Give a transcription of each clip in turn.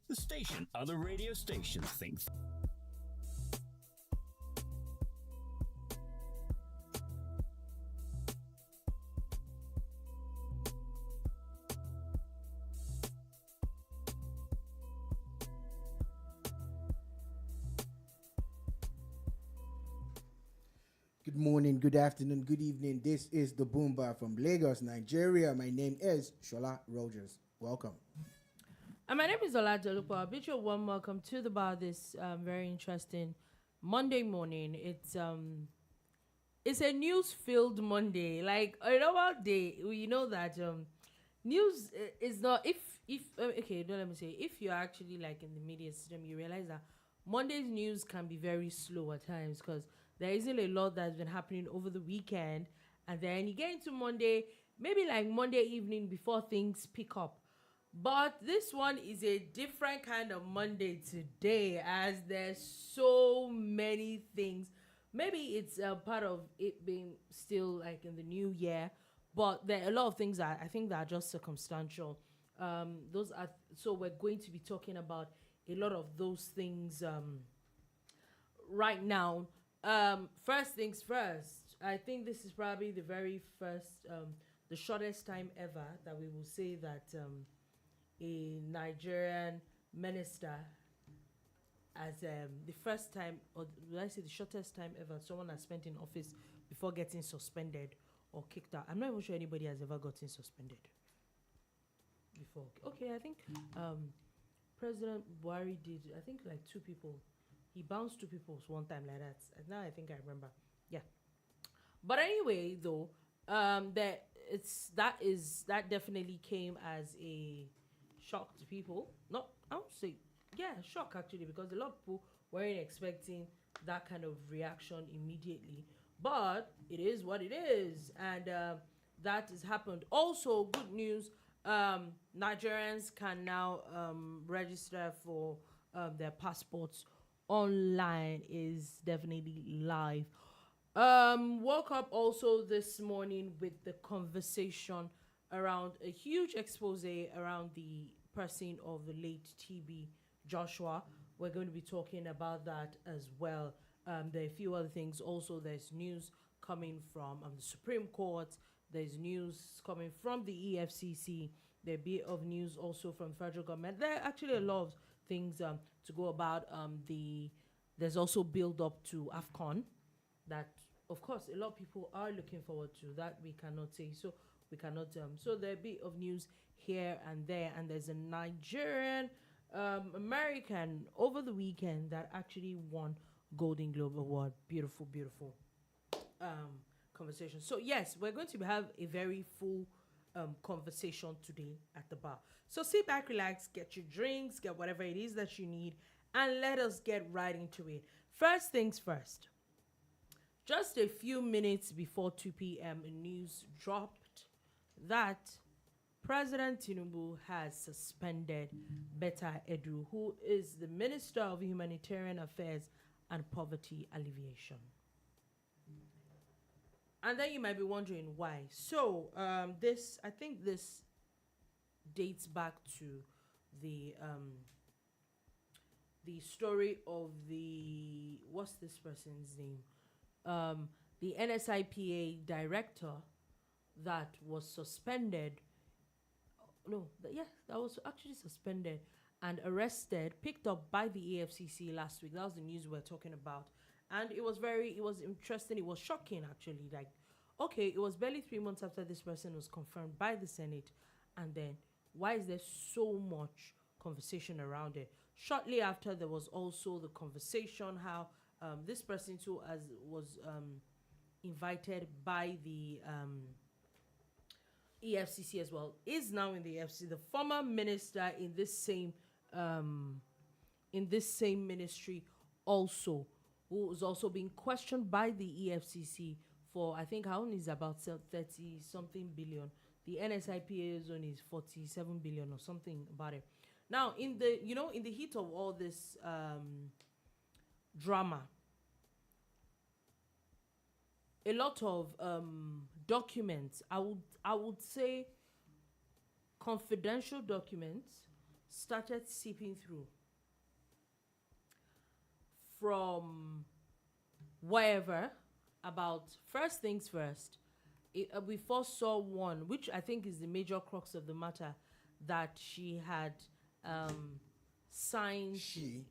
The station other radio stations think. Good morning, good afternoon, good evening. This is the Boombar from Lagos, Nigeria. My name is Sola Rogers. Welcome. And my name is Dolupo. I bid you warm welcome to the bar this very interesting Monday morning. It's a news-filled Monday. Like a normal day, you know that news is not. If okay, don't let me say. If you're actually like in the media system, you realize that Monday's news can be very slow at times because there isn't a lot that's been happening over the weekend, and then you get into Monday, maybe like Monday evening before things pick up. But this one is a different kind of Monday today, as there's so many things. Maybe it's a part of it being still like in the new year, but there are a lot of things that I think that are just circumstantial. Those are so we're going to be talking about a lot of those things right now. First things first, I think this is probably the very first, the shortest time ever that we will say that a Nigerian minister, as the first time, or did I say the shortest time ever, someone has spent in office before getting suspended or kicked out. I'm not even sure anybody has ever gotten suspended before. Okay, I think President Buhari did, I think like 2 people. He bounced 2 people one time like that. Now I think I remember. Yeah. But anyway, though, that definitely came as a shock to people. Not, I would say, yeah, shock actually, because a lot of people weren't expecting that kind of reaction immediately. But it is what it is, and that has happened. Also, good news: Nigerians can now register for their passports online. Is definitely live. Woke up also this morning with the conversation around a huge expose around the passing of the late TB Joshua. We're going to be talking about that as well. There are a few other things. Also, there's news coming from the Supreme Court. There's news coming from the EFCC. There'll be of news also from federal government. There are actually a lot of things to go about. There's also build up to AFCON that, of course, a lot of people are looking forward to. That we cannot say. So we cannot. So there'll be of news here and there. And there's a Nigerian-American over the weekend that actually won Golden Globe Award. Beautiful, beautiful conversation. So yes, we're going to have a very full conversation today at the bar. So sit back, relax, get your drinks, get whatever it is that you need, and let us get right into it. First things first. Just a few minutes before 2 p.m., news dropped that President Tinubu has suspended Betta Edu, who is the Minister of Humanitarian Affairs and Poverty Alleviation. And then you might be wondering why. So, I think this dates back to the story of what's this person's name? The NSIPA director that was suspended. That was actually suspended and arrested, picked up by the EFCC last week. That was the news we're talking about. And it was interesting. It was shocking, actually. Like, okay, it was barely 3 months after this person was confirmed by the Senate. And then, why is there so much conversation around it? Shortly after, there was also the conversation how this person too was invited by the EFCC as well, is now in the EFCC. The former minister in this same ministry also, who is also being questioned by the EFCC for, I think, how is about 30 something billion. The NSIPA zone is 47 billion or something about it. Now, in the heat of all this drama, a lot of documents, I would say confidential documents, started seeping through from wherever. About first things first, we first saw one, which I think is the major crux of the matter, that she had signed. You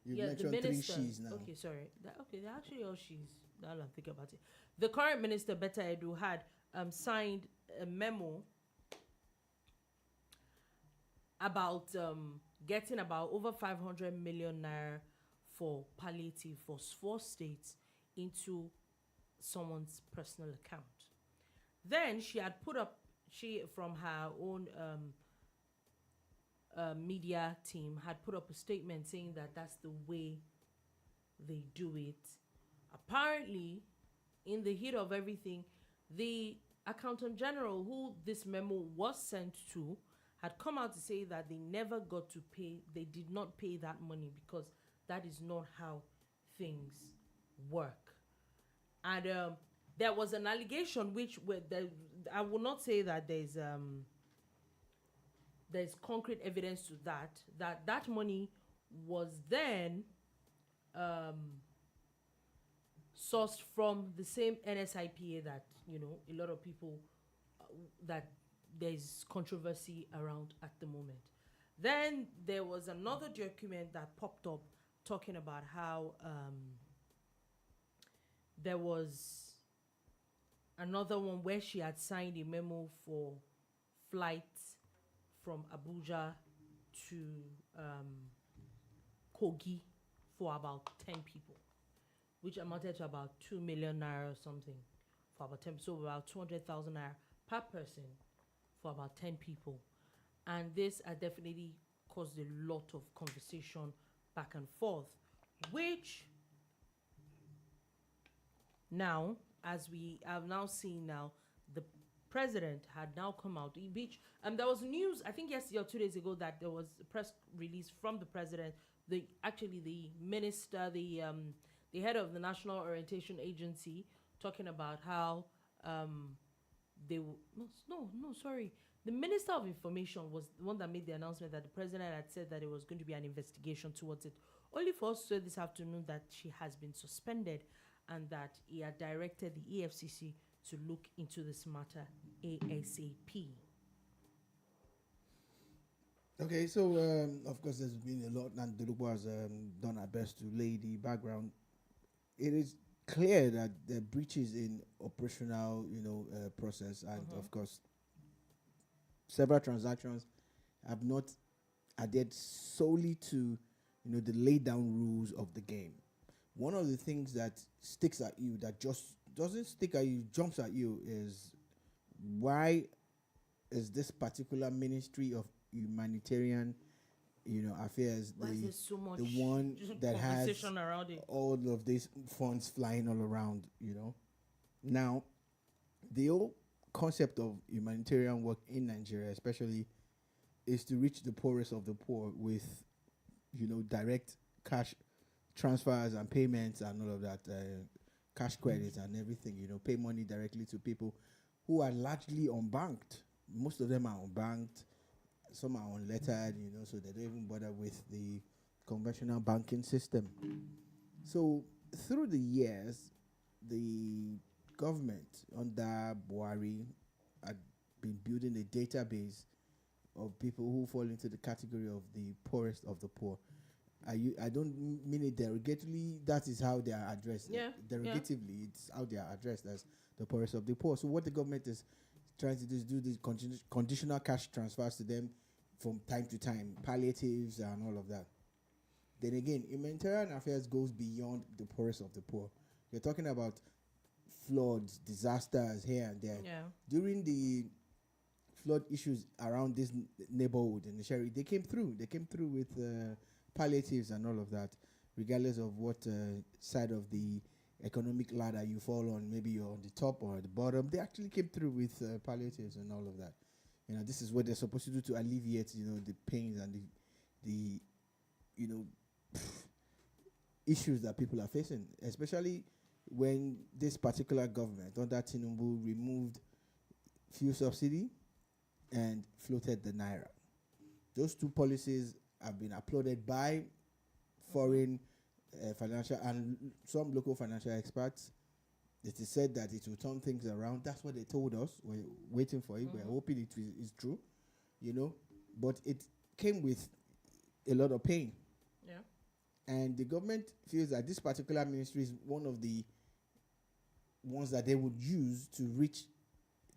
mentioned three she's now. Okay, sorry. They're actually all she's. Now I'm thinking about it. The current minister, Betta Edu, had signed a memo about getting about over 500 million naira for palliative for 4 states into someone's personal account. Then she had put up, from her own media team had put up a statement saying that that's the way they do it. Apparently, in the heat of everything, the accountant general who this memo was sent to had come out to say that they never got to pay, they did not pay that money because that is not how things work. And there was an allegation which I will not say that there's concrete evidence to that money was then sourced from the same NSIPA that, you know, a lot of people that there's controversy around at the moment. Then there was another document that popped up talking about how there was another one where she had signed a memo for flights from Abuja to Kogi for about 10 people, which amounted to about 2 million naira or something for about 10, so about 200,000 naira per person for about 10 people. And this definitely caused a lot of conversation back and forth, which now, as we have now seen now, the president had now come out. There was news, I think yesterday or 2 days ago, that there was a press release from the president, the minister, the head of the National Orientation Agency, talking about how the Minister of Information was the one that made the announcement that the president had said that there was going to be an investigation towards it. Only for us to say this afternoon that she has been suspended and that he had directed the EFCC to look into this matter ASAP. Okay, so of course there's been a lot, and Dolupo has done her best to lay the background. It is clear that there are breaches in operational, process, and of course, several transactions have not adhered solely to, the laid down rules of the game. One of the things that sticks at you, that just doesn't stick at you, jumps at you, is why is this particular Ministry of Humanitarian, affairs the one that has all of these funds flying all around, Now, the whole concept of humanitarian work in Nigeria, especially, is to reach the poorest of the poor with, direct cash transfers and payments and all of that, cash credits and everything, pay money directly to people who are largely unbanked. Most of them are unbanked. Some are unlettered, so they don't even bother with the conventional banking system. So through the years, the government under Buhari had been building a database of people who fall into the category of the poorest of the poor. I don't mean it derogatively. That is how they are addressed. Yeah. Derogatively, it's how they are addressed as the poorest of the poor. So what the government is trying to do is do these conditional cash transfers to them from time to time, palliatives and all of that. Then again, humanitarian affairs goes beyond the poorest of the poor. You're talking about floods, disasters here and there. Yeah. During the flood issues around this neighborhood in the Sherry, they came through. They came through with palliatives and all of that, regardless of what side of the economic ladder you fall on. Maybe you're on the top or at the bottom. They actually came through with palliatives and all of that. This is what they're supposed to do to alleviate, the pains and the issues that people are facing, especially when this particular government under Tinubu removed fuel subsidy and floated the naira. Those two policies have been applauded by foreign financial and some local financial experts. It is said that it will turn things around. That's what they told us. We're waiting for it. We're hoping it is true, But it came with a lot of pain. Yeah. And the government feels that this particular ministry is one of the ones that they would use to reach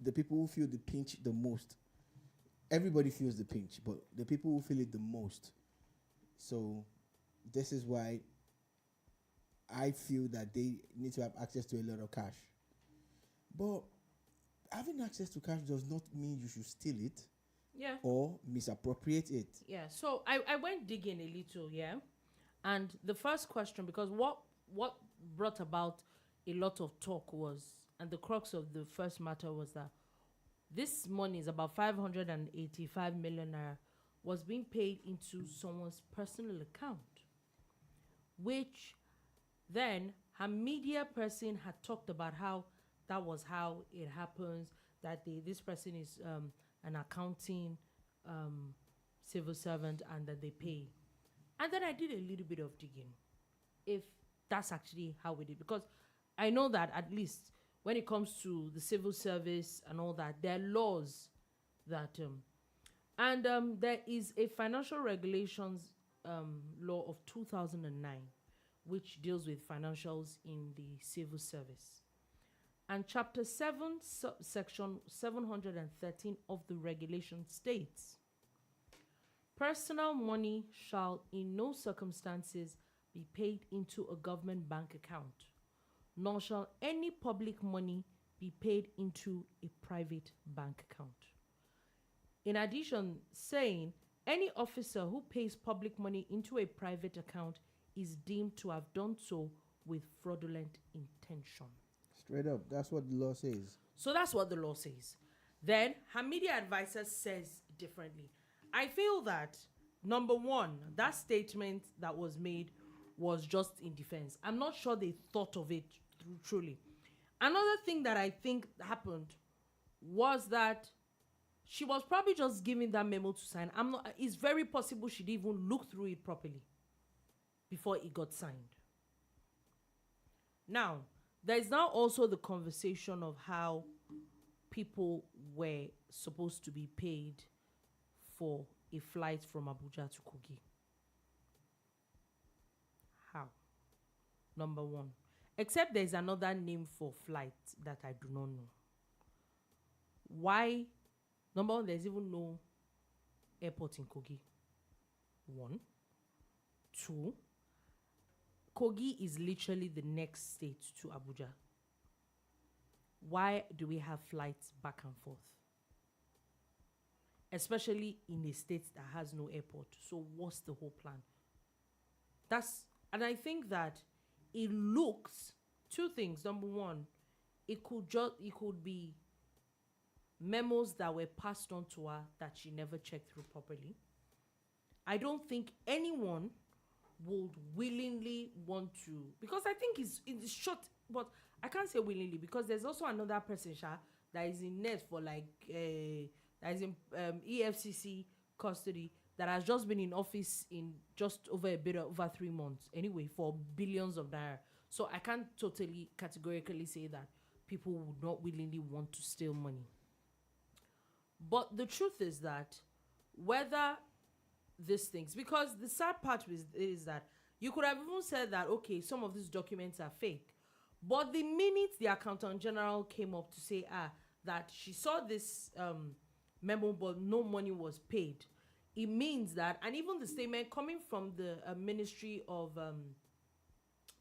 the people who feel the pinch the most. Everybody feels the pinch, but the people who feel it the most. So this is why I feel that they need to have access to a lot of cash. But having access to cash does not mean you should steal it. Yeah. Or misappropriate it. Yeah. So I went digging a little, yeah. And the first question, because what brought about a lot of talk was, and the crux of the first matter was that this money is about 585 million naira was being paid into someone's personal account, which then her media person had talked about how that was how it happens, that this person is an accounting civil servant and that they pay. And then I did a little bit of digging if that's actually how we did, because I know that at least when it comes to the civil service and all that, there are laws that there is a financial regulations law of 2009 which deals with financials in the civil service. And Chapter 7, Section 713 of the regulation states, personal money shall in no circumstances be paid into a government bank account, nor shall any public money be paid into a private bank account. In addition, saying any officer who pays public money into a private account is deemed to have done so with fraudulent intention. Straight up, that's what the law says. So that's what the law says. Then her media advisor says differently. I feel that, number one, that statement that was made was just in defense. I'm not sure they thought of it truly. Another thing that I think happened was that she was probably just giving that memo to sign. It's very possible she didn't even look through it properly before it got signed. Now, there is now also the conversation of how people were supposed to be paid for a flight from Abuja to Kogi. How? Number one. Except there's another name for flight that I do not know. Why? Number one, there's even no airport in Kogi. One. Two, Kogi is literally the next state to Abuja. Why do we have flights back and forth? Especially in a state that has no airport. So what's the whole plan? And I think that it looks, two things. Number one, it could be memos that were passed on to her that she never checked through properly. I don't think anyone would willingly want to, because I think it's short, but I can't say willingly because there's also another person that is in net for that is in EFCC custody that has just been in office in just over 3 months anyway for billions of naira. So I can't totally categorically say that people would not willingly want to steal money. But the truth is that whether these things, because the sad part is that you could have even said that, okay, some of these documents are fake. But the minute the accountant general came up to say, that she saw this memo, but no money was paid, it means that, and even the statement coming from the Ministry of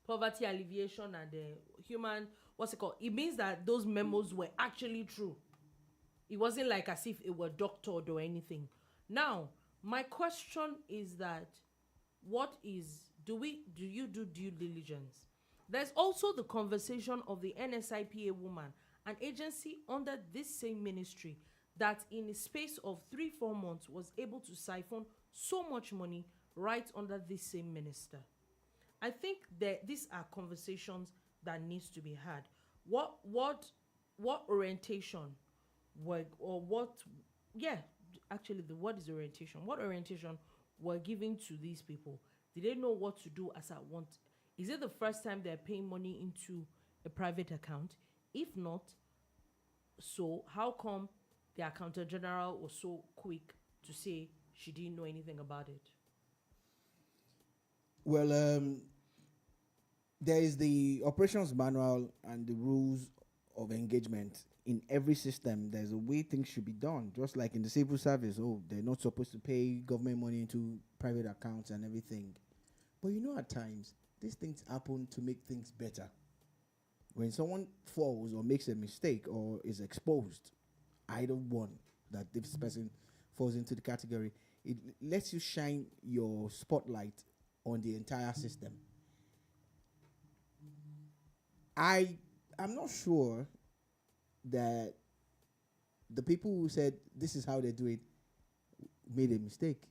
Poverty Alleviation and Human, it means that those memos were actually true. It wasn't like as if it were doctored or anything. Now, my question is that do you do due diligence? There's also the conversation of the NSIPA woman, an agency under this same ministry that in a space of 3-4 months was able to siphon so much money right under this same minister. I think that these are conversations that needs to be had. What orientation actually the word is orientation. What orientation were giving to these people? Did they know what to do as at want? Is it the first time they're paying money into a private account? If not, so how come the accountant general was so quick to say she didn't know anything about it? Well, there is the operations manual and the rules of engagement. In every system, there's a way things should be done. Just like in the civil service, they're not supposed to pay government money into private accounts and everything. But at times, these things happen to make things better. When someone falls or makes a mistake or is exposed, either one, that this person falls into the category, it lets you shine your spotlight on the entire system. I'm not sure that the people who said this is how they do it made a mistake.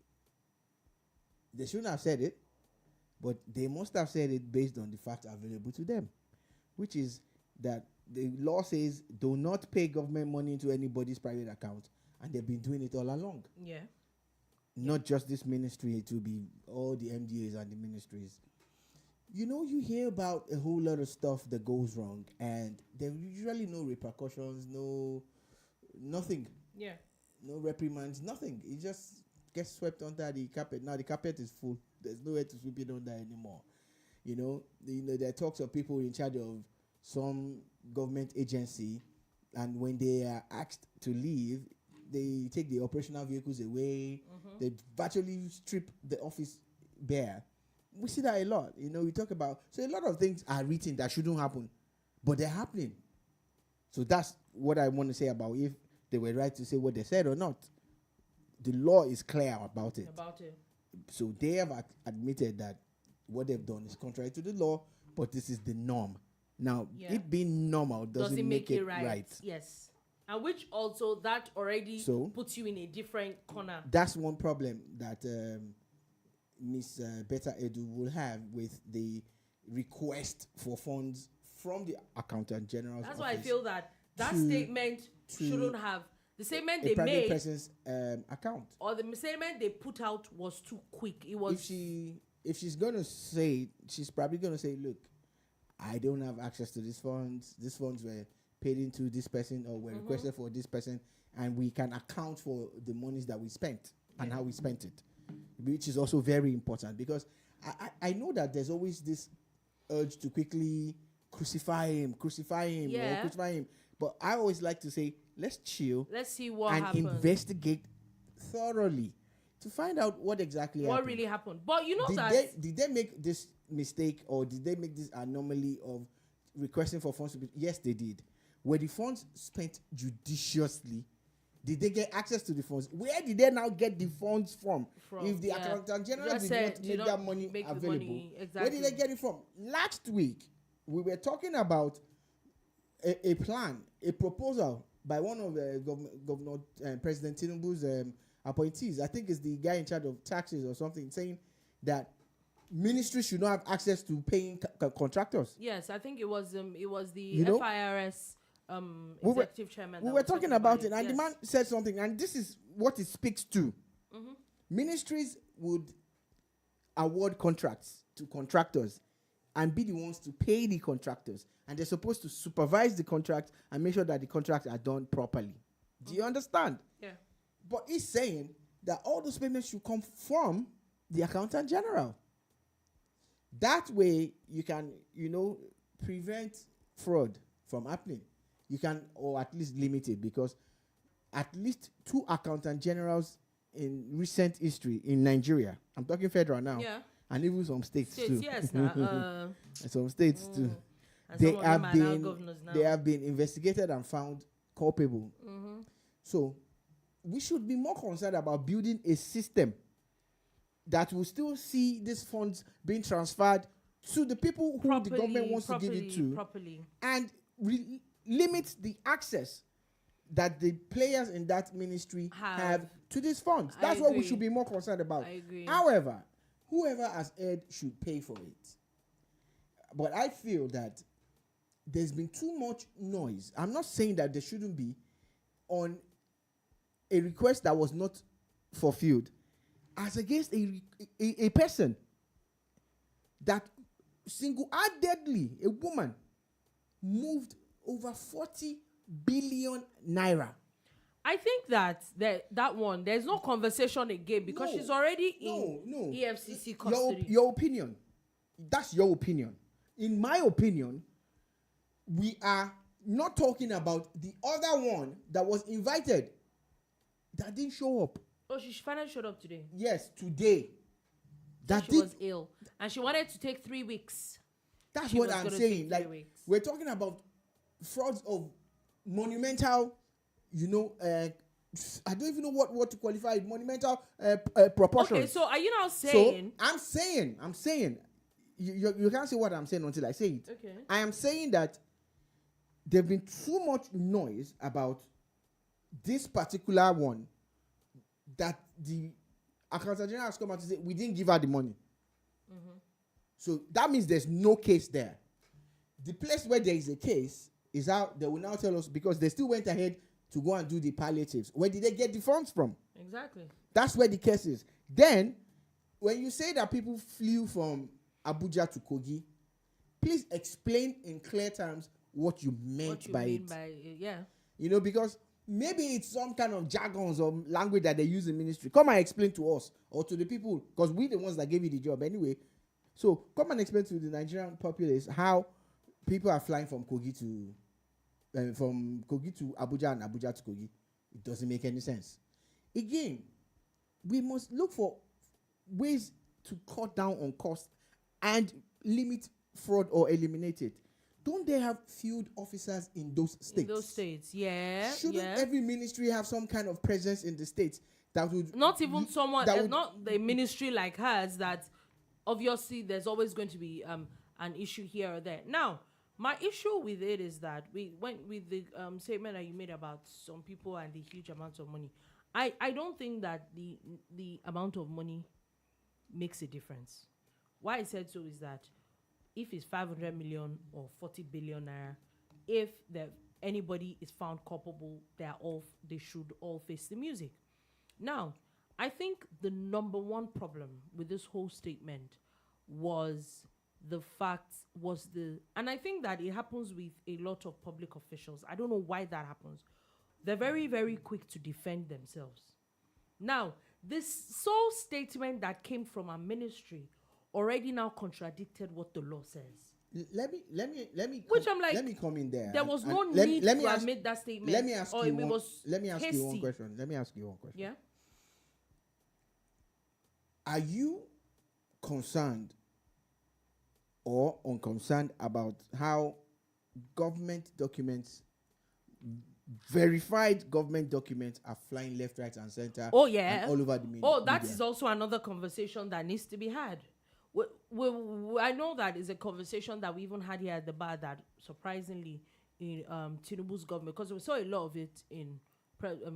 They shouldn't have said it, but they must have said it based on the facts available to them, which is that the law says do not pay government money into anybody's private account, and they've been doing it all along. Yeah. Not just this ministry, it will be all the MDAs and the ministries. You hear about a whole lot of stuff that goes wrong, and there are usually no repercussions, nothing. Yeah. No reprimands, nothing. It just gets swept under the carpet. Now the carpet is full. There's nowhere to sweep it under anymore. There are talks of people in charge of some government agency, and when they are asked to leave, they take the operational vehicles away. Mm-hmm. They virtually strip the office bare. We see that a lot. We talk about, so a lot of things are written that shouldn't happen, but they're happening. So that's what I want to say about if they were right to say what they said or not. The law is clear about it. So they have admitted that what they've done is contrary to the law, but this is the norm. Now, it being normal doesn't make it right. Yes. And which also, that already puts you in a different corner. That's one problem that Miss Betta Edu will have with the request for funds from the Accountant General's That's office. why I feel that statement shouldn't have. The statement they private made, person's account, or the statement they put out was too quick. It was. If she's gonna say it, she's probably gonna say, "Look, I don't have access to these funds. These funds were paid into this person or were requested for this person, and we can account for the monies that we spent and how we spent it," which is also very important, because I know that there's always this urge to quickly crucify him, or crucify him. But I always like to say, let's chill. Let's see what and happened. Investigate thoroughly to find out what exactly happened. What really happened. But did they make this mistake, or did they make this anomaly of requesting for funds? Yes, they did. Were the funds spent judiciously? Did they get access to the funds? Where did they now get the funds from? If the Accountant General did not make that money available, where did they get it from? Last week, we were talking about a plan, a proposal by one of the Governor President Tinubu's appointees. I think it's the guy in charge of taxes or something, saying that ministries should not have access to paying contractors. Yes, I think it was the FIRS executive chairman. We were talking about it, and the man said something, and this is what it speaks to. Mm-hmm. Ministries would award contracts to contractors and be the ones to pay the contractors, and they're supposed to supervise the contract and make sure that the contracts are done properly. Do you understand? Yeah. But he's saying that all those payments should come from the Accountant General. That way, you can, prevent fraud from happening. You can, or at least limit it, because at least 2 Accountant Generals in recent history in Nigeria, I'm talking federal now, and even some states too. Yes, some states too. They have been investigated and found culpable. Mm-hmm. So we should be more concerned about building a system that will still see these funds being transferred to the people who the government wants to give it to, and limit the access that the players in that ministry have to these funds. That's what we should be more concerned about. I agree. However, whoever has aired should pay for it. But I feel that there's been too much noise. I'm not saying that there shouldn't be, on a request that was not fulfilled as against a person that single-handedly, a woman, moved over 40 billion naira. I think that one, there's no conversation again because she's already in EFCC custody. Your opinion. That's your opinion. In my opinion, we are not talking about the other one that was invited that didn't show up. Oh, she finally showed up today. Yes, today. She was ill. And she wanted to take 3 weeks. That's what I'm saying. Like, we're talking about frauds of monumental, I don't even know what to qualify it, monumental proportions. Okay, so are you now saying? So I'm saying, you can't say what I'm saying until I say it. Okay. I am saying that there's been too much noise about this particular one that the Accountant General has come out to say we didn't give her the money. Mm-hmm. So that means there's no case there. The place where there is a case is how they will now tell us, because they still went ahead to go and do the palliatives. Where did they get the funds from? Exactly. That's where the case is. Then, when you say that people flew from Abuja to Kogi, please explain in clear terms what you meant by it. Yeah. Because maybe it's some kind of jargons or language that they use in ministry. Come and explain to us or to the people, because we're the ones that gave you the job anyway. So come and explain to the Nigerian populace how people are flying from Kogi to Abuja and Abuja to Kogi. It doesn't make any sense. Again, we must look for ways to cut down on cost and limit fraud or eliminate it. Don't they have field officers in those states? Yeah. Shouldn't every ministry have some kind of presence in the states that would not even someone, not the ministry like hers, that obviously there's always going to be an issue here or there. Now, my issue with it is that we went with the statement that you made about some people and the huge amounts of money. I don't think that the amount of money makes a difference. Why I said so is that if it's 500 million or 40 billion naira, if anybody is found culpable, they should all face the music. Now, I think the number one problem with this whole statement was and I think that it happens with a lot of public officials. I don't know why that happens. They're very, very quick to defend themselves. Now, this sole statement that came from our ministry already now contradicted what the law says. Let me come in there. There was no need to admit that statement. Let me ask you one question. Yeah. Are you concerned or unconcerned about how government documents, verified government documents, are flying left, right, and center? Oh, yeah. And all over the media. Oh, that is also another conversation that needs to be had. I know that is a conversation that we even had here at the bar, that surprisingly in Tinubu's government, because we saw a lot of it in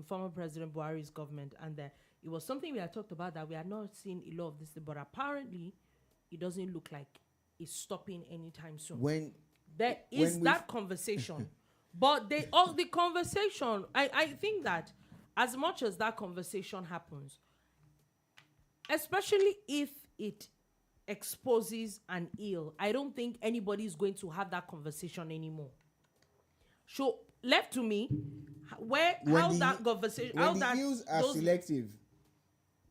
former President Buhari's government, and it was something we had talked about, that we had not seen a lot of this, but apparently it doesn't look like it's stopping anytime soon. There is that conversation. But the conversation, I think that as much as that conversation happens, especially if it exposes an ill, I don't think anybody is going to have that conversation anymore. So left to me, ills are selective.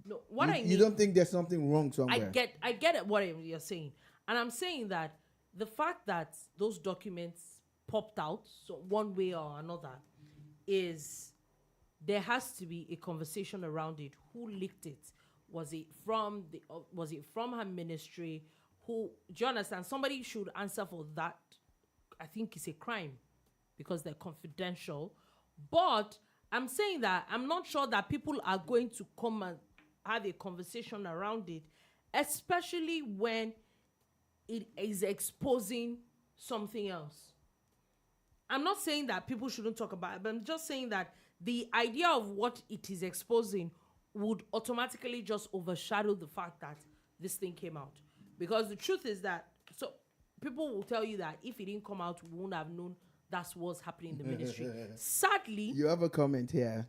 No, what I mean, you don't think there's something wrong somewhere? I get it, what you're saying, and I'm saying that the fact that those documents popped out, so one way or another, is there has to be a conversation around it. Who leaked it? Was it from her ministry? Do you understand? Somebody should answer for that. I think it's a crime because they're confidential. But I'm saying that I'm not sure that people are going to come and have a conversation around it, especially when it is exposing something else. I'm not saying that people shouldn't talk about it, but I'm just saying that the idea of what it is exposing would automatically just overshadow the fact that this thing came out. Because the truth is that, so people will tell you that if it didn't come out, we wouldn't have known that's what's happening in the ministry. Sadly... You have a comment here.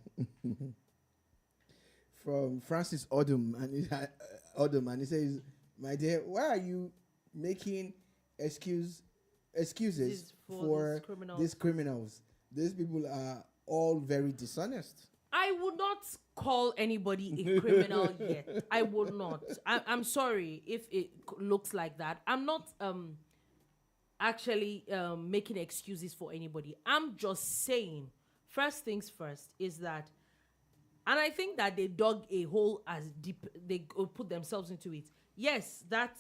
from Francis Odom, and he says, "My dear, why are you making excuses for these criminals? These people are all very dishonest." I would not call anybody a criminal yet. I would not. I'm sorry if it looks like that. I'm not actually making excuses for anybody. I'm just saying, first things first is that, and I think that they dug a hole as deep, they put themselves into it. Yes, that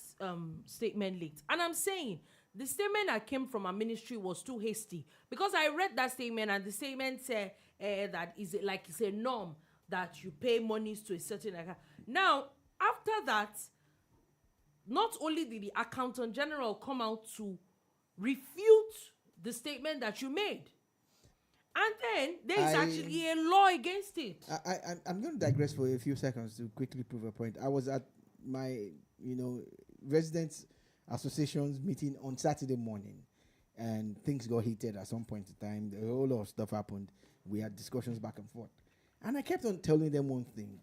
statement leaked. And I'm saying, the statement that came from our ministry was too hasty, because I read that statement, and the statement said that it's a norm that you pay monies to a certain account. Now, after that, not only did the accountant general come out to refute the statement that you made, and then there is actually a law against it. I'm going to digress for a few seconds to quickly prove a point. I was at my, residents association's meeting on Saturday morning, and things got heated at some point in time. A whole lot of stuff happened. We had discussions back and forth, and I kept on telling them one thing: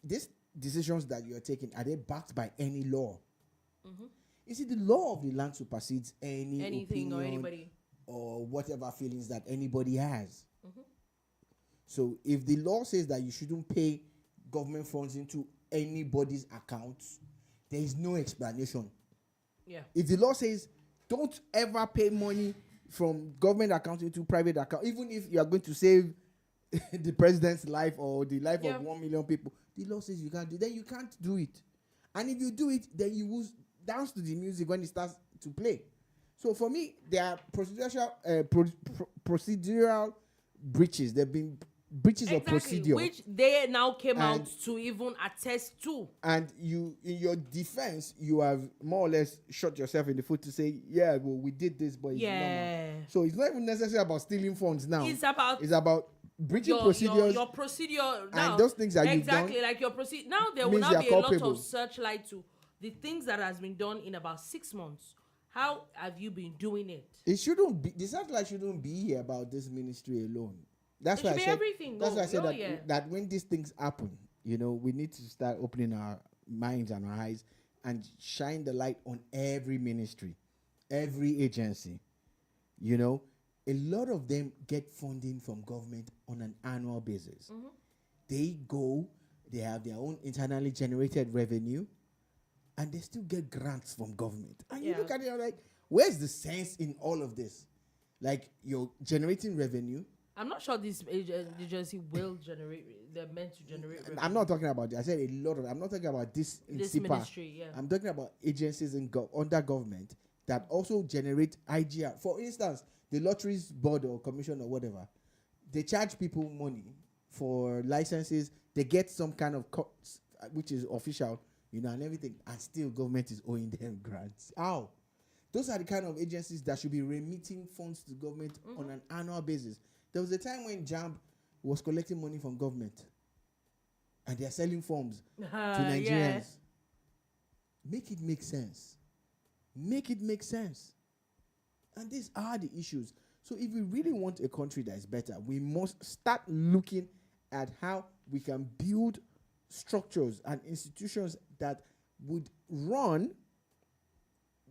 these decisions that you are taking, are they backed by any law? Mm-hmm. You see, the law of the land supersedes anything or anybody or whatever feelings that anybody has. Mm-hmm. So if the law says that you shouldn't pay government funds into anybody's accounts, there is no explanation. Yeah. If the law says don't ever pay money from government account into private account, even if you are going to save the president's life or the life of 1 million people, the law says you can't do it. Then you can't do it. And if you do it, then you will dance to the music when it starts to play. So for me, there are procedural breaches. There have been breaches of procedure, which they now came out to even attest to. And you, in your defense, you have more or less shot yourself in the foot to say, yeah, well, we did this, but it's normal. So it's not even necessarily about stealing funds now. It's about breaching procedures. Your procedure now. And those things that you've done. Exactly, like your procedure. Now there will not be a lot of searchlight to the things that has been done in about 6 months. How have you been doing it? It shouldn't be. The searchlight shouldn't be here about this ministry alone. That's why I said everything. That's why I said that when these things happen, we need to start opening our minds and our eyes and shine the light on every ministry, every agency. A lot of them get funding from government on an annual basis. Mm-hmm. They have their own internally generated revenue, and they still get grants from government. And you look at it, you're like, where's the sense in all of this? Like, you're generating revenue. I'm not sure this agency will generate. They're meant to generate revenue. I'm not talking about. I said a lot of. I'm not talking about this ministry. Yeah. I'm talking about agencies under government that also generate IGR. For instance, the lotteries board or commission or whatever, they charge people money for licenses. They get some kind of cost, which is official, and everything, and still government is owing them grants. How? Those are the kind of agencies that should be remitting funds to government on an annual basis. There was a time when JAMB was collecting money from government, and they are selling forms to Nigerians. Yeah. Make it make sense. Make it make sense. And these are the issues. So if we really want a country that is better, we must start looking at how we can build structures and institutions that would run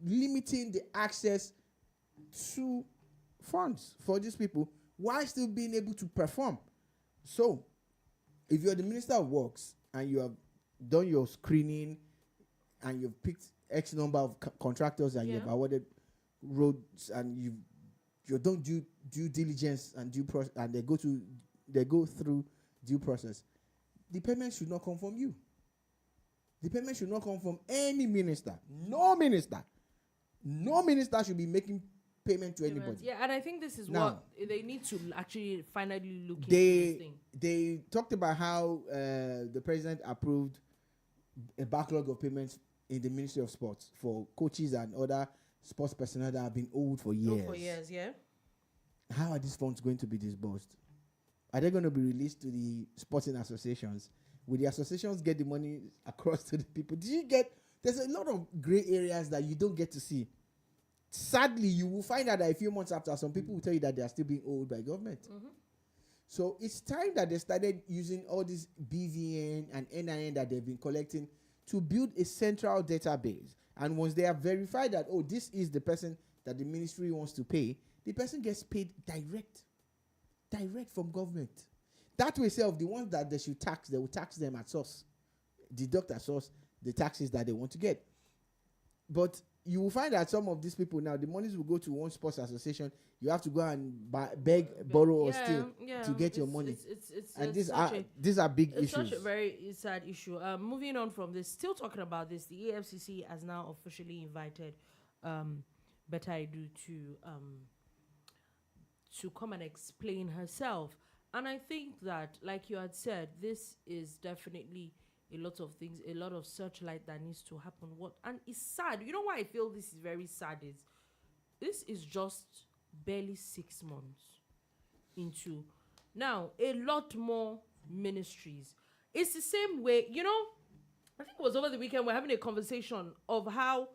limiting the access to funds for these people while still being able to perform. So, if you're the Minister of Works and you have done your screening and you've picked X number of contractors and you've awarded roads and you've done due diligence and due process, and they go through due process, the payment should not come from you. The payment should not come from any minister. No minister should be making payment to anybody. Yeah, and I think this is what they need to actually finally look into this thing. They talked about how the president approved a backlog of payments in the Ministry of Sports for coaches and other sports personnel that have been owed for years. Yeah. How are these funds going to be disbursed? Are they going to be released to the sporting associations? Will the associations get the money across to the people? There's a lot of gray areas that you don't get to see. Sadly, you will find out that a few months after, some people will tell you that they are still being owed by government. Mm-hmm. So it's time that they started using all this BVN and NIN that they've been collecting to build a central database. And once they have verified that, oh, this is the person that the ministry wants to pay, the person gets paid direct from government. That way, self, the ones that they should tax, they will tax them at source, deduct at source the taxes that they want to get. But you will find that some of these people now, the monies will go to one sports association. You have to go and beg, borrow, or steal to get your money. And these are big issues. It's such a very sad issue. Moving on from this, still talking about this, the EFCC has now officially invited Betta Edu to come and explain herself. And I think that, like you had said, this is definitely a lot of things, a lot of searchlight that needs to happen. And it's sad. You know why I feel this is very sad is this is just barely 6 months into now a lot more ministries. It's the same way, I think it was over the weekend we're having a conversation of how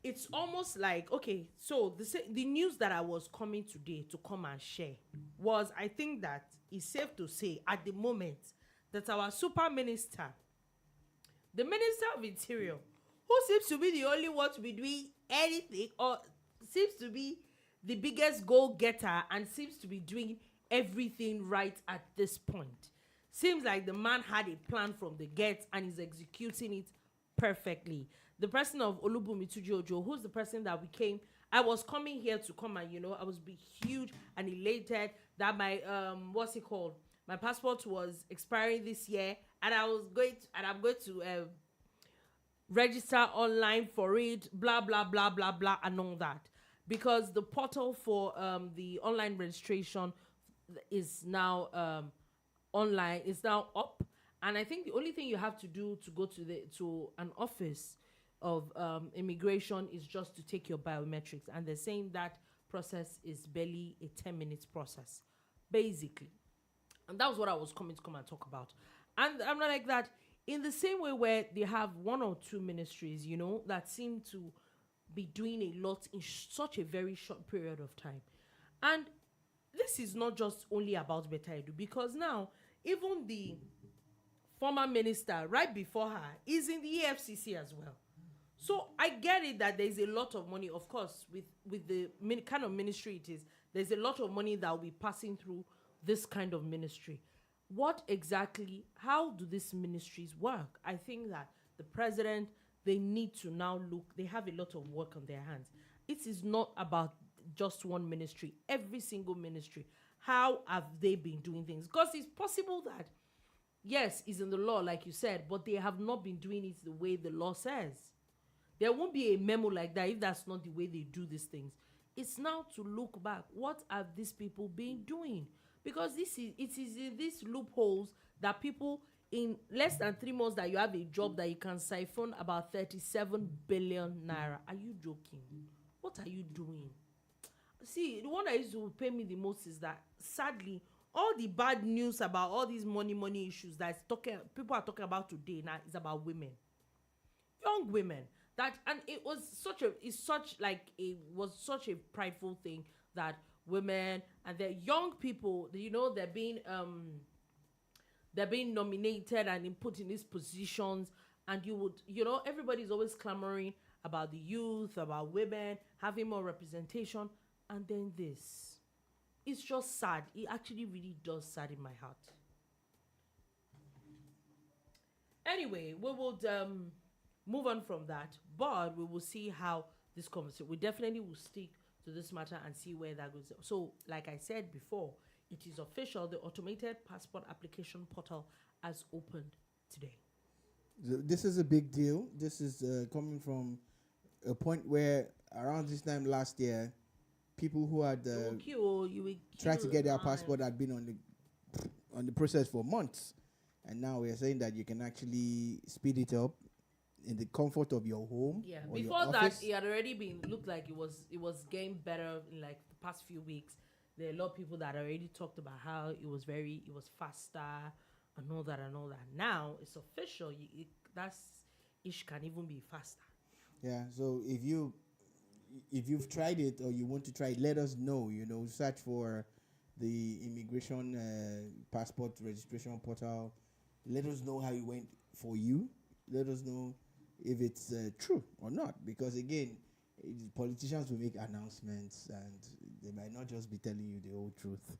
it's almost like, okay, so the news that I was coming today to come and share was, I think that it's safe to say at the moment that our super minister, the Minister of Interior, who seems to be the only one to be doing anything, or seems to be the biggest goal-getter and seems to be doing everything right at this point. Seems like the man had a plan from the get and is executing it perfectly. The person of Olubumi Tujojo, who's the person that I was coming here to come and, I was be huge and elated that my, my passport was expiring this year, and I'm going to register online for it, blah, blah, blah, blah, blah, and all that. Because the portal for the online registration is now online, is now up. And I think the only thing you have to do to go to an office of immigration is just to take your biometrics. And they're saying that process is barely a 10-minute process, basically. And that was what I was coming to come and talk about. And I'm not like that in the same way where they have 1 or 2 ministries, that seem to be doing a lot in such a very short period of time. And this is not just only about Betta Edu, because now even the former minister right before her is in the EFCC as well. So I get it that there's a lot of money, of course, with the kind of ministry it is, there's a lot of money that will be passing through this kind of ministry. How do these ministries work? I think that the president, they need to now look, they have a lot of work on their hands. It is not about just one ministry, every single ministry. How have they been doing things? Because it's possible that, yes, it's in the law, like you said, but they have not been doing it the way the law says. There won't be a memo like that if that's not the way they do these things. It's now to look back. What have these people been doing? Because it is in these loopholes that people, in less than 3 months that you have a job, that you can siphon about 37 billion naira. Are you joking? What are you doing? See, the one that used to pay me the most is that, sadly, all the bad news about all these money issues that people are talking about today now is about women, young women. It was such a prideful thing that women and the young people, they're being nominated and put in these positions, and everybody's always clamoring about the youth, about women having more representation, and then this. It's just sad. It actually really does sadden my heart. Anyway, we will move on from that, but we will see how this conversation. We definitely will stick to this matter and see where that goes. So, like I said before, it is official. The automated passport application portal has opened today. This is a big deal. This is coming from a point where around this time last year, people who had tried to get their passport had been on the process for months, and now we are saying that you can actually speed it up in the comfort of your home. Yeah. Before that, it had already looked like it was getting better in like the past few weeks. There are a lot of people that already talked about how it was faster and all that. Now it's official. It can even be faster. Yeah. So if you've tried it or you want to try it, let us know. Search for the immigration passport registration portal. Let us know how it went for you. Let us know if it's true or not. Because again, politicians will make announcements and they might not just be telling you the whole truth.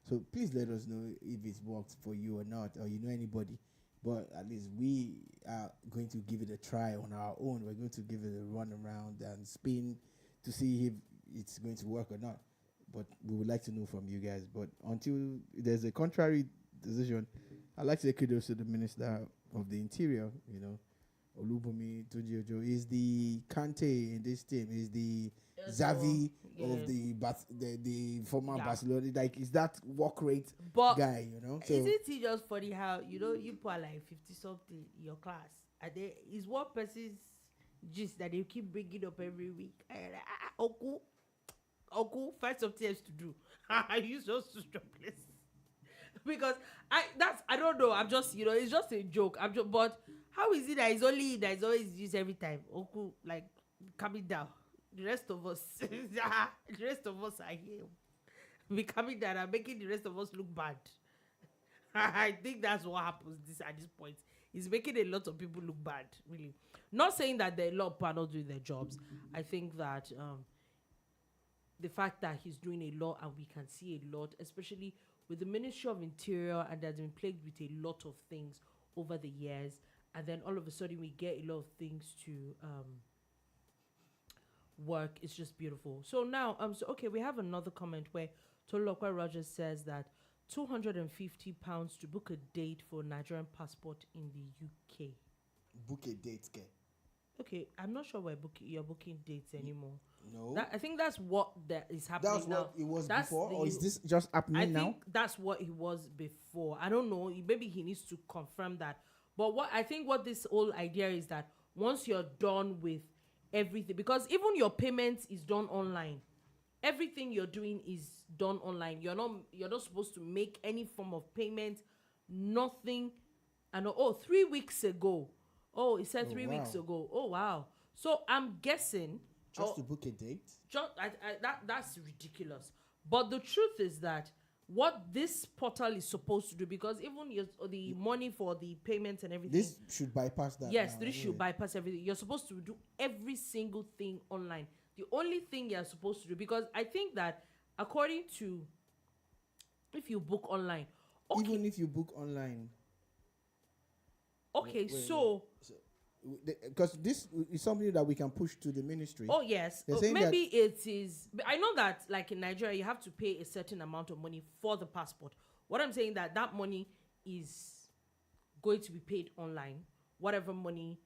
So please let us know if it's worked for you or not, or you know anybody. But at least we are going to give it a try on our own. We're going to give it a run around and spin to see if it's going to work or not. But we would like to know from you guys. But until there's a contrary decision, I'd like to say kudos to the Minister of the Interior, Olubunmi Toji is the Kante in this team, is the Xavi of the former Barcelona. Like, is that work rate guy, So isn't it just funny how, you put like 50 something in your class, and there is one person's gist that they keep bringing up every week. Oku, find something else to do. I use those to jobless. Because I don't know. I'm just, it's just a joke. But how is it that it's always used every time? Oku, like, coming down. The rest of us are here. We coming down and making the rest of us look bad. I think that's what happens at this point. It's making a lot of people look bad, really. Not saying that there are a lot of people are not doing their jobs. I think that the fact that he's doing a lot and we can see a lot, especially with the Ministry of Interior, and that's been plagued with a lot of things over the years, and then all of a sudden we get a lot of things to work. It's just beautiful. So now, we have another comment where Dolupo Rogers says that £250 to book a date for Nigerian passport in the UK. Book a date, okay? Okay, I'm not sure you're booking dates anymore. No. I think that's what that is happening now. That's what it was before, or is this just happening now? I think that's what it was before. I don't know. Maybe he needs to confirm that. But what this whole idea is that once you're done with everything, because even your payments is done online. Everything you're doing is done online. You're not supposed to make any form of payment. Nothing. And 3 weeks ago. Oh, it said 3 weeks ago. Oh, wow. So I'm guessing just to book a date. That's ridiculous. But the truth is that what this portal is supposed to do, because even the money for the payments and everything, this should bypass that. Yes, this should bypass everything. You're supposed to do every single thing online. The only thing you're supposed to do, because I think that according to, if you book online, even if you book online, because this is something that we can push to the ministry. Oh yes, maybe it is. I know that, like in Nigeria, you have to pay a certain amount of money for the passport. What I'm saying that money is going to be paid online. Whatever money.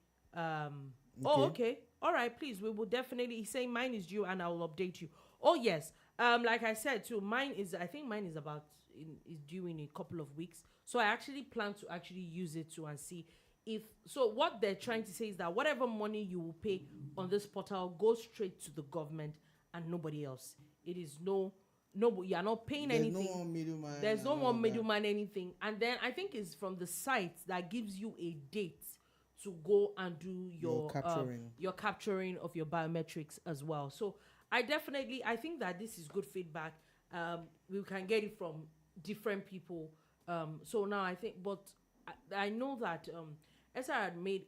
Okay. All right. Please, we will definitely. He's saying mine is due, and I will update you. Oh yes. Like I said too, I think mine is is due in a couple of weeks. So I actually plan to actually use it too and see. So what they're trying to say is that whatever money you will pay on this portal goes straight to the government and nobody else. It is you are not paying anything. There's no more middleman. There's no more middleman anything. And then I think it's from the site that gives you a date to go and do your capturing of your biometrics as well. So I think that this is good feedback. We can get it from different people. So now I think, but I know that Esther had made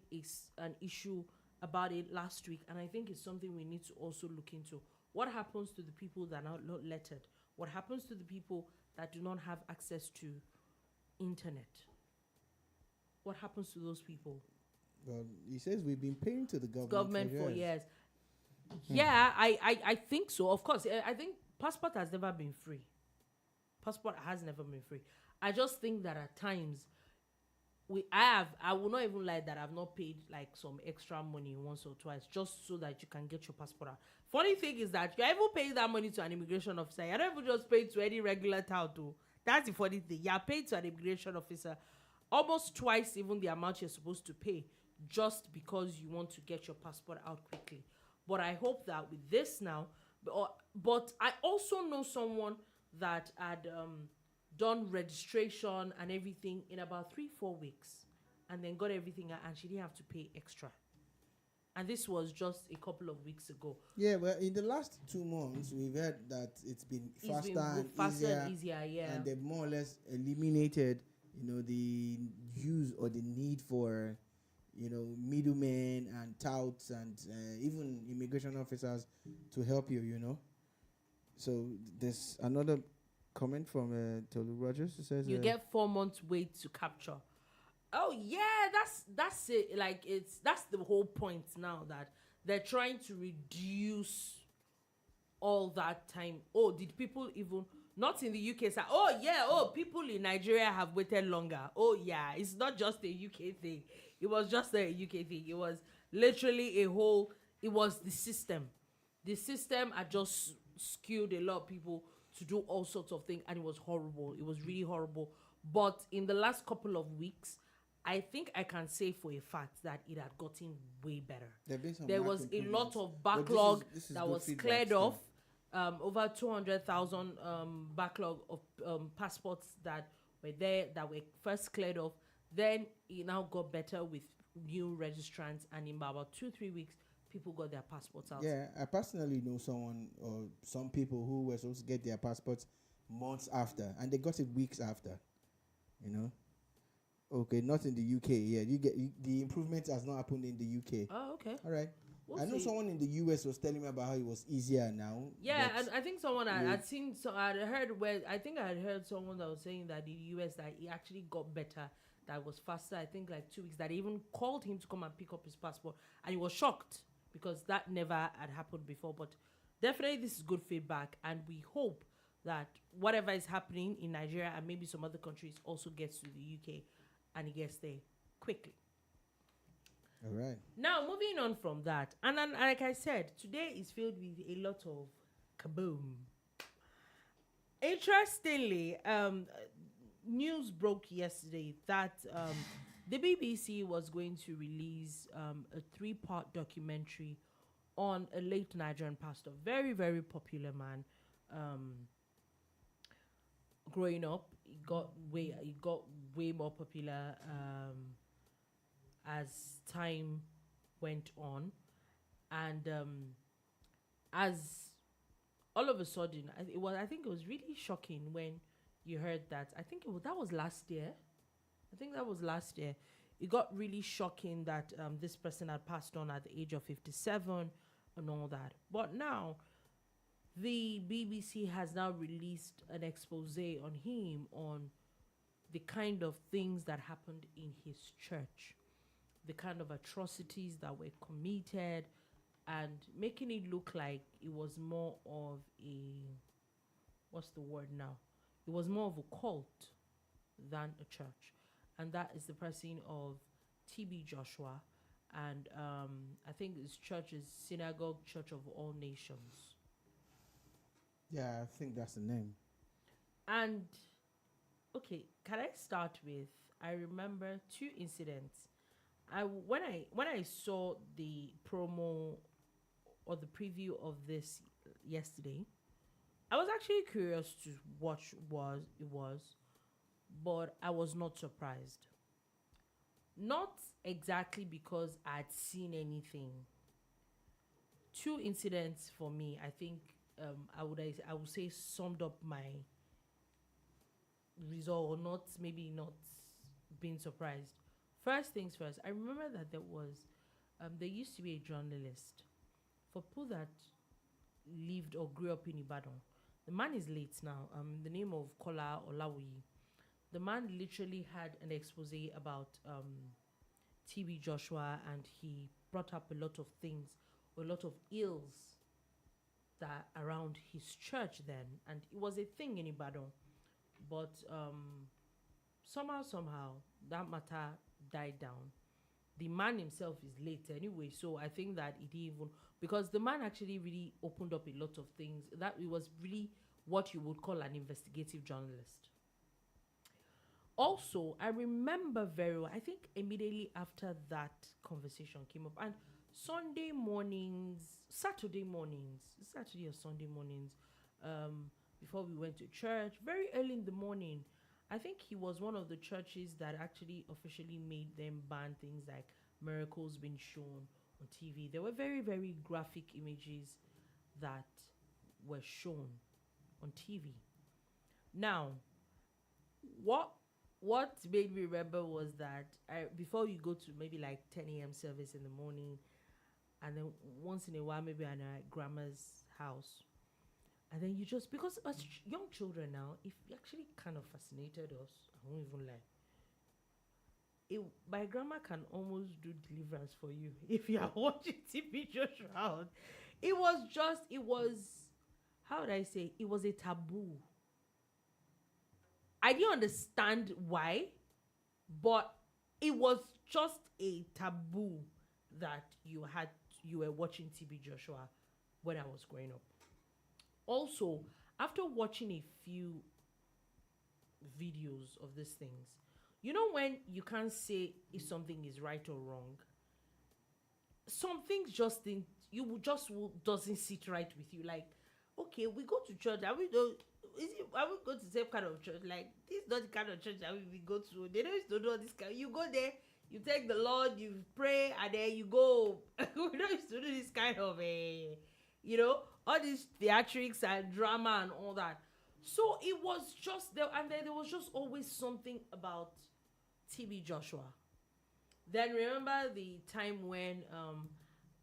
an issue about it last week, and I think it's something we need to also look into. What happens to the people that are not lettered? What happens to the people that do not have access to internet? What happens to those people? Well, he says we've been paying to the government for years. Yeah, I think so. Of course, I think passport has never been free. Passport has never been free. I just think that at times, I will not even lie that I've not paid like some extra money once or twice just so that you can get your passport out. Funny thing is that you're even paying that money to an immigration officer. You're not even just paying to any regular town too. That's the funny thing. You're paid to an immigration officer almost twice even the amount you're supposed to pay just because you want to get your passport out quickly. But I hope that with this now, but I also know someone that had done registration and everything in about 3-4 weeks and then got everything out and she didn't have to pay extra. And this was just a couple of weeks ago. Yeah, well, in the last 2 months, we've heard that it's been faster and easier, yeah. and they've more or less eliminated, the use or the need for, middlemen and touts and even immigration officers to help you. So there's another comment from Tolu Rogers who says you get 4 months wait to capture. Oh yeah, that's it. Like that's the whole point now, that they're trying to reduce all that time. Oh, did people even not in the UK say, oh yeah, people in Nigeria have waited longer. Oh yeah, it's not just a UK thing. It was just a UK thing. It was literally it was the system. The system had just skewed a lot of people to do all sorts of things, and it was horrible. It was really horrible. But in the last couple of weeks, I think I can say for a fact that it had gotten way better. There was a lot of backlog that was cleared off. Over 200,000 backlog of passports that were there that were first cleared off. Then it now got better with new registrants, and in about 2-3 weeks, people got their passports out. Yeah, I personally know someone or some people who were supposed to get their passports months after, and they got it weeks after. Okay, not in the UK. Yeah, the improvement has not happened in the UK. Oh, okay. All right. I know someone in the US was telling me about how it was easier now. Yeah, and I think someone I'd seen. So I had heard someone that was saying that in the US that it actually got better. That was faster. I think like 2 weeks. That even called him to come and pick up his passport, and he was shocked because that never had happened before. But definitely, this is good feedback, and we hope that whatever is happening in Nigeria and maybe some other countries also gets to the UK. And it gets there quickly. All right. Now, moving on from that, and then, like I said, today is filled with a lot of kaboom. Interestingly, news broke yesterday that the BBC was going to release a 3-part documentary on a late Nigerian pastor, very, very popular man. Growing up, it got way more popular as time went on, and as all of a sudden, I think it was really shocking when you heard that. That was last year. I think that was last year. It got really shocking that this person had passed on at the age of 57 and all that. But now, the BBC has now released an expose on him, on the kind of things that happened in his church, the kind of atrocities that were committed, and making it look like it was more of what's the word now? It was more of a cult than a church. And that is the person of TB Joshua, and I think his church is Synagogue Church of All Nations. Yeah, I think that's the name. And okay, can I start with? I remember 2 incidents. When I saw the promo or the preview of this yesterday, I was actually curious to watch what it was, but I was not surprised. Not exactly because I'd seen anything. 2 incidents for me, I think. I would say summed up my result, or not being surprised. First things first, I remember that there used to be a journalist for people that lived or grew up in Ibadan. The man is late now. The name of Kola Olawoyi. The man literally had an expose about TB Joshua, and he brought up a lot of things, a lot of ills that around his church then, and it was a thing in Ibadan. But somehow that matter died down. The man himself is late anyway, so I think that it even, because the man actually really opened up a lot of things, that it was really what you would call an investigative journalist. Also, I remember very well, I think immediately after that conversation came up, and Saturday or Sunday mornings, before we went to church, very early in the morning, I think he was one of the churches that actually officially made them ban things like miracles being shown on TV. There were very, very graphic images that were shown on TV. Now, what made me remember was that before you go to maybe like 10 a.m. service in the morning, and then once in a while maybe at grandma's house, and then you just, because as young children now, it actually kind of fascinated us. I won't even lie. My grandma can almost do deliverance for you if you are watching TV Joshua. It was, how would I say, it was a taboo. I didn't understand why, but it was just a taboo that you were watching TB Joshua when I was growing up. Also, after watching a few videos of these things, you know when you can't say if something is right or wrong, some things doesn't sit right with you. Like, okay, we go to church, are we going to the same kind of church? Like, this is not the kind of church that we go to. They don't used to do this kind. You go there, you take the Lord, you pray, and then you go. We don't used to do this kind of all these theatrics and drama and all that. So it was just there, and then there was just always something about TB Joshua. Then remember the time when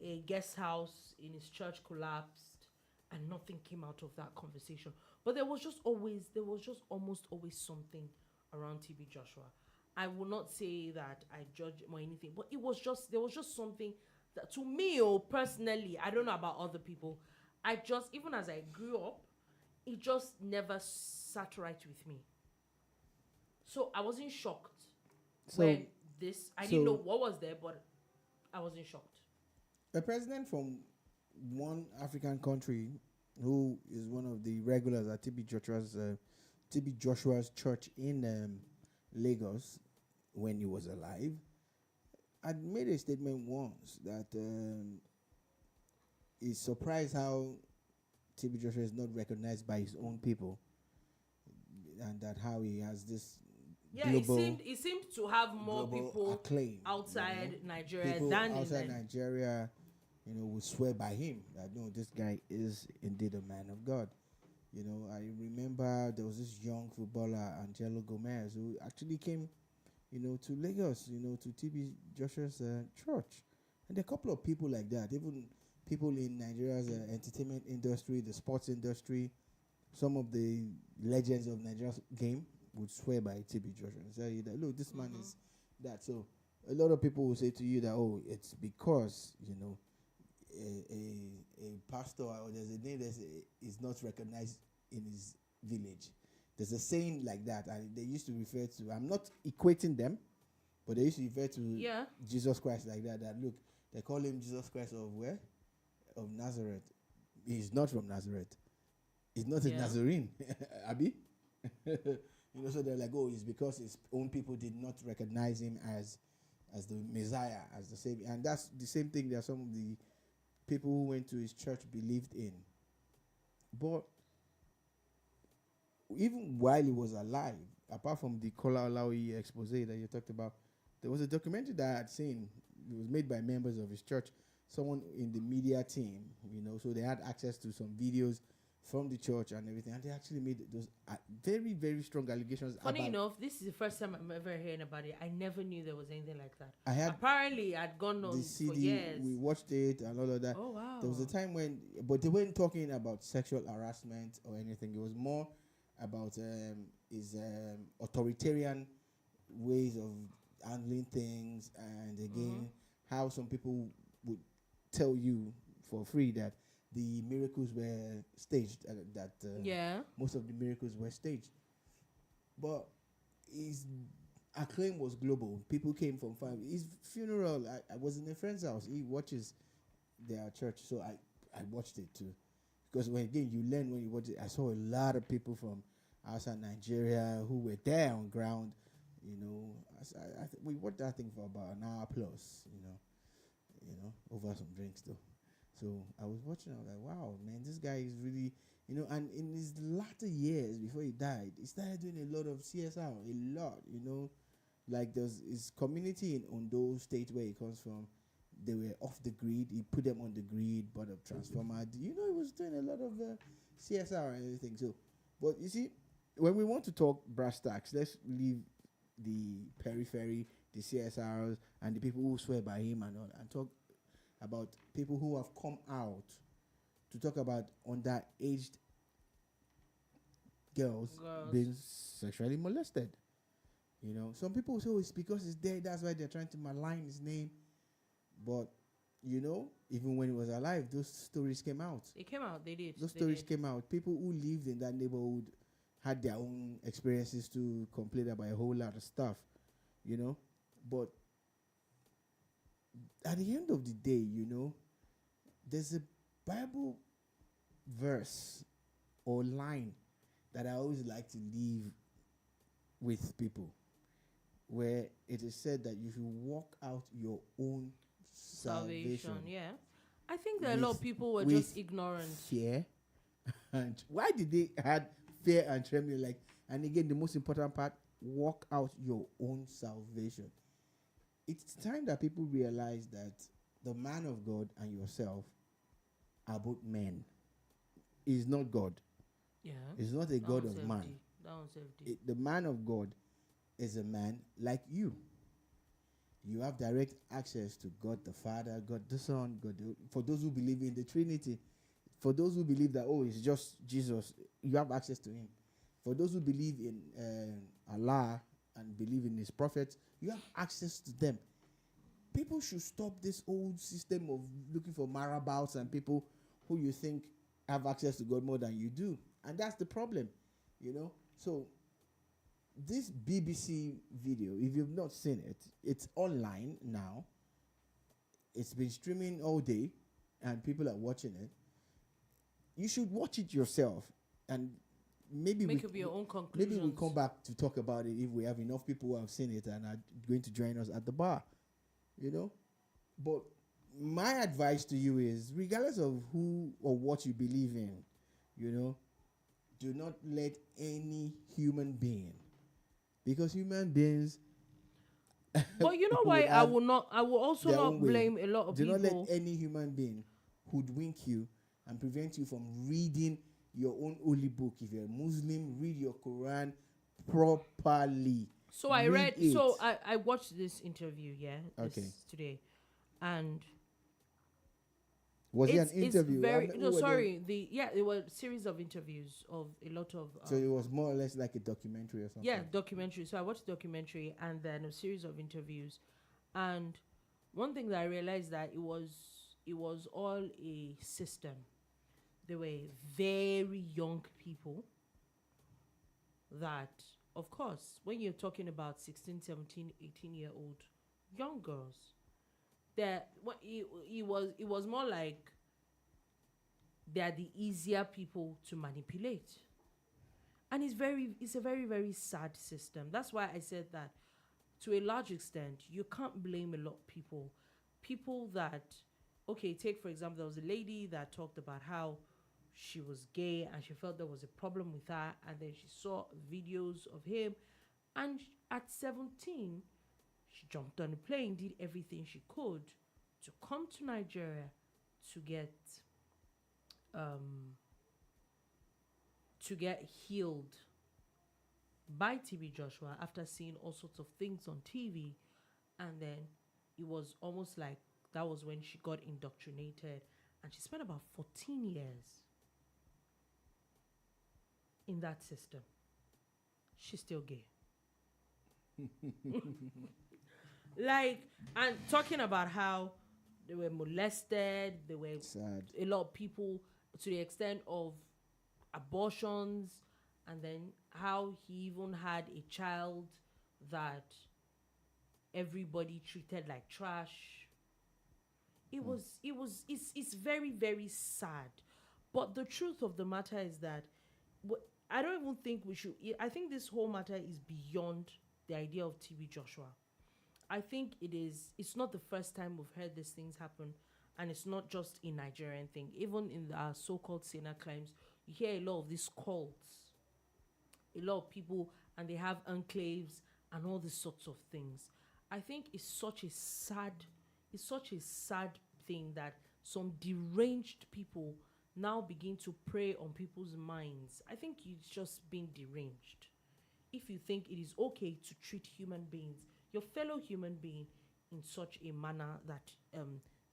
a guest house in his church collapsed and nothing came out of that conversation. But there was just almost always something around TB Joshua. I will not say that I judge him or anything, but there was just something that, to me, personally, I don't know about other people, even as I grew up, it just never sat right with me. So I wasn't shocked I didn't know what was there, but I wasn't shocked. A president from one African country who is one of the regulars at TB Joshua's church in Lagos when he was alive, had made a statement once that he's surprised how TB Joshua is not recognized by his own people, and that how he has this global, he seemed to have more people acclaim, outside Nigeria people than outside Nigeria, would swear by him that no, this guy is indeed a man of God. I remember there was this young footballer, Angelo Gomez, who actually came, to Lagos, to TB Joshua's church. And there are a couple of people like that, even people in Nigeria's entertainment industry, the sports industry, some of the legends of Nigeria's game would swear by TB Joshua and say that, look, this man is that. So a lot of people will say to you that, oh, it's because, a pastor or there's a name that is not recognized in his village. There's a saying like that, and they used to refer to, I'm not equating them, but they used to refer to Jesus Christ like that, look, they call him Jesus Christ of where? Of Nazareth. He's not from Nazareth. He's not a Nazarene. Abi? So they're like, oh, it's because his own people did not recognize him as the Messiah, as the Savior. And that's the same thing that some of the people who went to his church believed in. But even while he was alive, apart from the Kola Olaoye exposé that you talked about, there was a documentary that I had seen. It was made by members of his church, someone in the media team, so they had access to some videos from the church and everything, and they actually made those very, very strong allegations. Funny enough, this is the first time I'm ever hearing about it. I never knew there was anything like that. Apparently, I'd gone on the CD, for years. We watched it and all of that. Oh, wow. There was a time when, but they weren't talking about sexual harassment or anything. It was more about his authoritarian ways of handling things, and again, how some people would tell you for free that the miracles were staged, most of the miracles were staged. But his acclaim was global. People came from far. His funeral, I was in a friend's house. He watches their church, so I watched it too. Because you learn when you watch it. I saw a lot of people from outside Nigeria who were there on ground. We watched that thing for about an hour plus, over some drinks though. So I was watching, I was like, wow, man, this guy is really, and in his latter years before he died, he started doing a lot of CSR, a lot, like there's his community in Ondo State where he comes from. they were off the grid. He put them on the grid, bought a transformer. He was doing a lot of CSR and everything. So, but you see, when we want to talk brass tacks, let's leave the periphery, the CSRs, and the people who swear by him and all, and talk about people who have come out to talk about underaged girls being sexually molested. Some people say it's because he's dead, that's why they're trying to malign his name. But, even when he was alive, those stories came out. It came out, they did. Those stories came out. People who lived in that neighborhood had their own experiences to complain about a whole lot of stuff, But at the end of the day, there's a Bible verse or line that I always like to leave with people, where it is said that you should walk out your own salvation. Yeah. I think that a lot of people were just ignorant. Fear. And why did they add fear and trembling? And again, the most important part, walk out your own salvation. It's time that people realize that the man of God and yourself are both men. He's not God. Yeah. He's not a God of man. The man of God is a man like you. You have direct access to God the Father, God the Son, for those who believe in the Trinity. For those who believe that, it's just Jesus, you have access to him. For those who believe in Allah and believe in his prophets, you have access to them. People should stop this old system of looking for marabouts and people who you think have access to God more than you do. And that's the problem, So this BBC video, if you've not seen it, it's online now. It's been streaming all day and people are watching it. You should watch it yourself and maybe make up your own conclusions. Maybe we'll come back to talk about it if we have enough people who have seen it and are going to join us at the bar, But my advice to you is, regardless of who or what you believe in, do not let any human being, because human beings. But you know why I will also not blame a lot of people. Do not let any human being hoodwink you and prevent you from reading your own holy book. If you're a Muslim, read your Quran properly. So I watched this interview, today, and was it an interview? It was a series of interviews of a lot of. So it was more or less like a documentary or something. Yeah, documentary. So I watched the documentary and then a series of interviews, and one thing that I realized that it was all a system. There were very young people that, of course, when you're talking about 16, 17, 18-year-old young girls, that it was more like they're the easier people to manipulate. And it's a very, very sad system. That's why I said that to a large extent, you can't blame a lot of people. People that, take for example, there was a lady that talked about how she was gay and she felt there was a problem with her, and then she saw videos of him, and at 17 she jumped on a plane, did everything she could to come to Nigeria to get healed by TB Joshua after seeing all sorts of things on TV. And then it was almost like that was when she got indoctrinated, and she spent about 14 years in that system. She's still gay. And talking about how they were molested, they were sad. A lot of people, to the extent of abortions, and then how he even had a child that everybody treated like trash. It's very, very sad. But the truth of the matter is that I don't even think we should. I think this whole matter is beyond the idea of TB Joshua. I think it's not the first time we've heard these things happen, and it's not just a Nigerian thing. Even in our so-called Sena climes, you hear a lot of these cults, a lot of people, and they have enclaves and all these sorts of things. I think it's such a sad it's such a sad thing that some deranged people now begin to prey on people's minds. I think it's just being deranged. If you think it is okay to treat human beings, your fellow human being, in such a manner that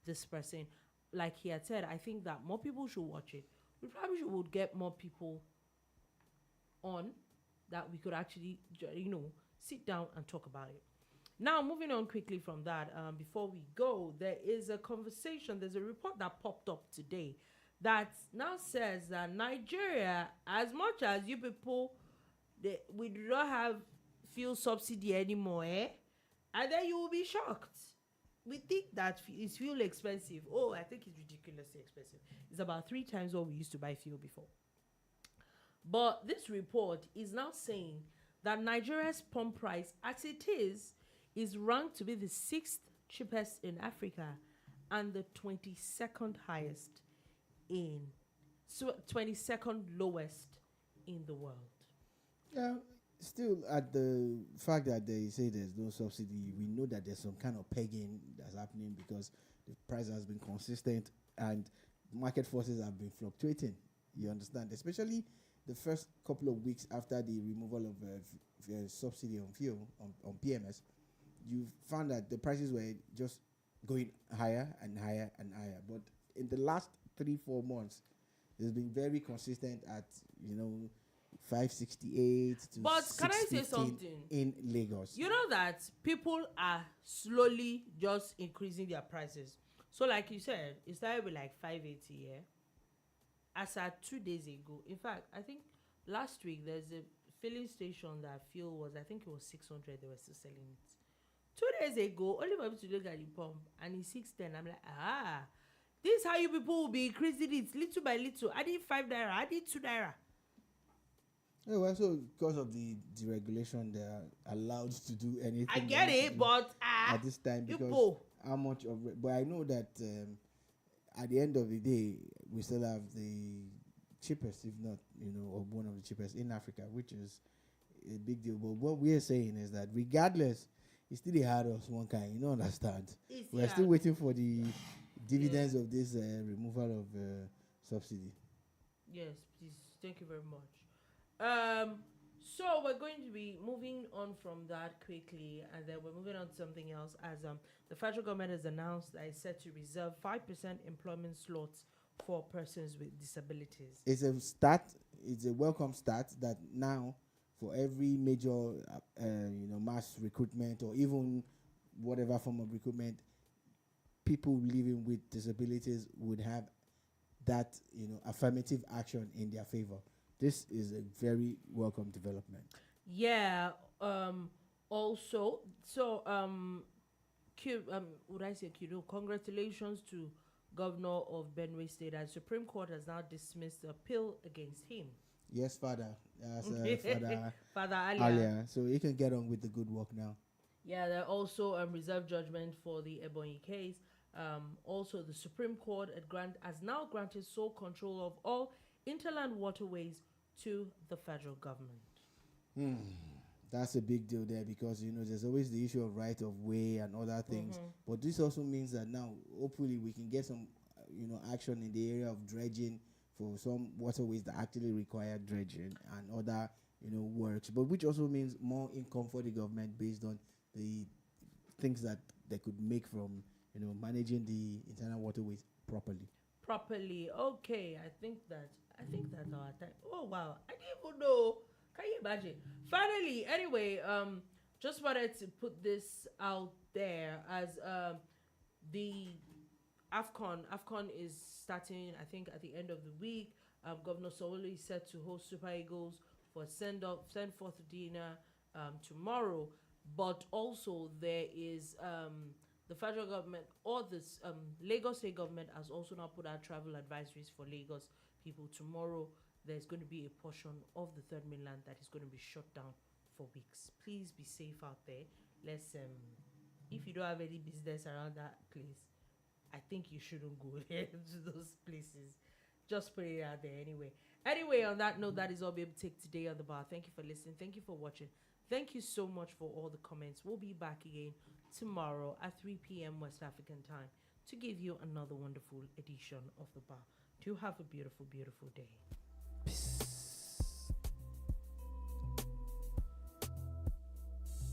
this person, like he had said, I think that more people should watch it. We probably would get more people on that we could actually, sit down and talk about it. Now, moving on quickly from that, before we go, there is a conversation, there's a report that popped up today that now says that Nigeria, as much as you people, we do not have fuel subsidy anymore, and then you will be shocked. We think that is fuel expensive. Oh, I think it's ridiculously expensive. It's about 3 times what we used to buy fuel before. But this report is now saying that Nigeria's pump price, as it is ranked to be the 6th cheapest in Africa and the 22nd highest in, 22nd lowest in the world. Yeah, still at the fact that they say there's no subsidy, we know that there's some kind of pegging that's happening because the price has been consistent and market forces have been fluctuating. You understand? Especially the first couple of weeks after the removal of subsidy on fuel, on PMS, you found that the prices were just going higher and higher and higher. But in the last 3-4 months, it's been very consistent at, 568 to but can I say something in Lagos? You know that people are slowly just increasing their prices. So like you said, it started with like 580, yeah? As at 2 days ago. In fact, I think last week there's a filling station that fuel was, I think it was 600, they were still selling it. 2 days ago, only for me to look at the pump and it's 610. I'm like, this is how you people will be increasing it little by little. I did 5 naira, I did 2 naira. Yeah, well, so because of the deregulation, they are allowed to do anything. I get it, but at this time, because how much of it? But I know that at the end of the day, we still have the cheapest, if not, or one of the cheapest in Africa, which is a big deal. But what we are saying is that regardless, it's still hard us one kind. You don't understand. We're still waiting for the dividends of this removal of subsidy. Yes, please. Thank you very much. So we're going to be moving on from that quickly, and then we're moving on to something else. As the federal government has announced that it's set to reserve 5% employment slots for persons with disabilities. It's a start. It's a welcome start that now, for every major, mass recruitment or even whatever form of recruitment, people living with disabilities would have that, affirmative action in their favor. This is a very welcome development. Yeah. Also, so would I say congratulations to Governor of Benue State, as Supreme Court has now dismissed the appeal against him. Yes, Father. Father Alia. So he can get on with the good work now. Yeah, there also reserved judgment for the Ebonyi case. Also, the Supreme Court has now granted sole control of all interland waterways to the federal government. That's a big deal there because, there's always the issue of right of way and other things. But this also means that now, hopefully, we can get some, action in the area of dredging for some waterways that actually require dredging and other, works. But which also means more income for the government based on the things that they could make from, managing the internal waterways properly. Okay, I think that's our time. Oh wow, I didn't even know. Can you imagine? Finally, anyway, just wanted to put this out there as the AFCON is starting, I think, at the end of the week. Governor Sowolu is set to host Super Eagles for send forth dinner tomorrow. But also there is the federal government or this Lagos state government has also now put out travel advisories for Lagos people. Tomorrow there's going to be a portion of the third mainland that is going to be shut down for weeks. Please be safe out there. Let's if you don't have any business around that place, I think you shouldn't go to those places. Just put it out there anyway. On that note, that is all we'll be able to take today on The Bar. Thank you for listening. Thank you for watching. Thank you so much for all the comments. We'll be back again tomorrow at 3 p.m. West African time to give you another wonderful edition of The Bar. Do have a beautiful, beautiful day.